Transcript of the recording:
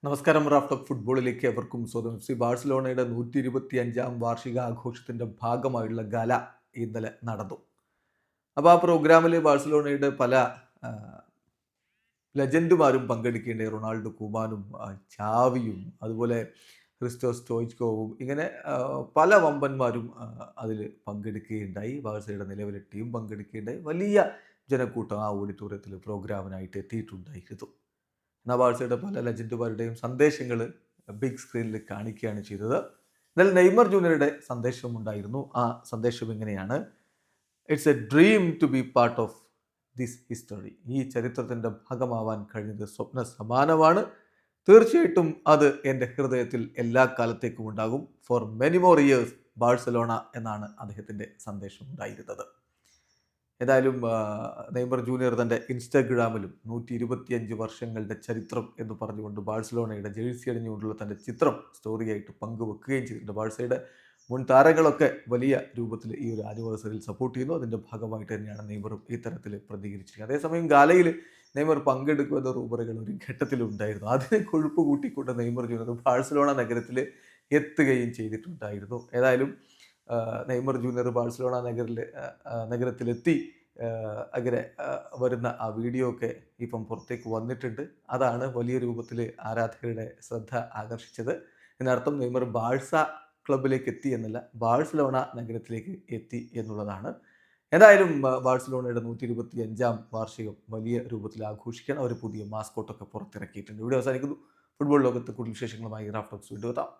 നമസ്കാരം. Raf talk ഫുട്ബോളിലേക്ക് എവർക്കും സ്വാഗതം. ബാഴ്സലോണയുടെ 125-ാം വാർഷികാഘോഷത്തിൻ്റെ ഭാഗമായുള്ള ഗാല ഇന്നലെ നടന്നു. അപ്പോൾ ആ പ്രോഗ്രാമിൽ ബാഴ്സലോണയുടെ പല ലെജൻഡുമാരും പങ്കെടുക്കേണ്ടായി. റൊണാൾഡോ കുമാനും ചാവിയും അതുപോലെ ക്രിസ്റ്റോ സ്റ്റോയ്ച്ച്കോവും ഇങ്ങനെ പല വമ്പന്മാരും അതിൽ പങ്കെടുക്കുകയുണ്ടായി. ബാഴ്സയുടെ നിലവിലെ ടീം പങ്കെടുക്കുകയുണ്ടായി. വലിയ ജനക്കൂട്ടം ആ ഓഡിറ്റോറിയത്തിൽ പ്രോഗ്രാമിനായിട്ട് എത്തിയിട്ടുണ്ടായിരുന്നു. ബാഴ്സയുടെ പല ലെജൻഡുമാരുടെയും സന്ദേശങ്ങൾ ബിഗ് സ്ക്രീനിൽ കാണിക്കുകയാണ് ചെയ്തത്. എന്നാൽ നെയ്മർ ജൂനിയറുടെ സന്ദേശമുണ്ടായിരുന്നു. ആ സന്ദേശം ഇങ്ങനെയാണ്: it's a dream to be part of this history. ഈ ചരിത്രത്തിൻ്റെ ഭാഗമാവാൻ കഴിഞ്ഞത് സ്വപ്ന സമാനമാണ്. തീർച്ചയായിട്ടും അത് എൻ്റെ ഹൃദയത്തിൽ എല്ലാ കാലത്തേക്കും ഉണ്ടാകും. For many more years Barcelona എന്നാണ് അദ്ദേഹത്തിൻ്റെ സന്ദേശം ഉണ്ടായിരുന്നത്. ഏതായാലും നെയ്മർ ജൂനിയർ തൻ്റെ ഇൻസ്റ്റാഗ്രാമിലും 125 വർഷങ്ങളുടെ ചരിത്രം എന്ന് പറഞ്ഞുകൊണ്ട് ബാഴ്സലോണയുടെ ജേഴ്സി അണിഞ്ഞുകൊണ്ടുള്ള തൻ്റെ ചിത്രം സ്റ്റോറിയായിട്ട് പങ്കുവെക്കുകയും ചെയ്തിട്ടുണ്ട്. ബാഴ്സയുടെ മുൻ താരങ്ങളൊക്കെ വലിയ രൂപത്തിൽ ഈ ഒരു ആനിവേഴ്സറിയിൽ സപ്പോർട്ട് ചെയ്യുന്നു. അതിൻ്റെ ഭാഗമായിട്ട് തന്നെയാണ് നെയ്മറും ഈ തരത്തിൽ പ്രതികരിച്ചിരിക്കുന്നത്. അതേസമയം ഗാലയിൽ നെയ്മർ പങ്കെടുക്കുമെന്ന റൂമറുകൾ ഒരു ഘട്ടത്തിലുണ്ടായിരുന്നു. അതിനെ കൊഴുപ്പ് കൂട്ടിക്കൊണ്ട് നെയ്മർ ജൂനിയർ ബാഴ്സലോണ നഗരത്തിൽ എത്തുകയും ചെയ്തിട്ടുണ്ടായിരുന്നു. ഏതായാലും നെയ്മർ ജൂനിയർ ബാഴ്സലോണ നഗരത്തിലെത്തി അങ്ങനെ വരുന്ന ആ വീഡിയോ ഒക്കെ ഇപ്പം പുറത്തേക്ക് വന്നിട്ടുണ്ട്. അതാണ് വലിയ രൂപത്തിൽ ആരാധകരുടെ ശ്രദ്ധ ആകർഷിച്ചത്. ഇതിനർത്ഥം നെയ്മർ ബാഴ്സ ക്ലബിലേക്ക് എത്തി എന്നല്ല, ബാഴ്സലോണ നഗരത്തിലേക്ക് എത്തി എന്നുള്ളതാണ്. എന്തായാലും ബാഴ്സലോണയുടെ 125-ാം വാർഷികം വലിയ രൂപത്തിൽ ആഘോഷിക്കാൻ അവർ പുതിയ മാസ്കോട്ടൊക്കെ പുറത്തിറക്കിയിട്ടുണ്ട്. വീഡിയോ അവസാനിക്കുന്നു. ഫുട്ബോൾ ലോകത്ത് കൂടുതൽ വിശേഷങ്ങളുമായി റാഫ് ടോക്സ് വീണ്ടും എത്താം.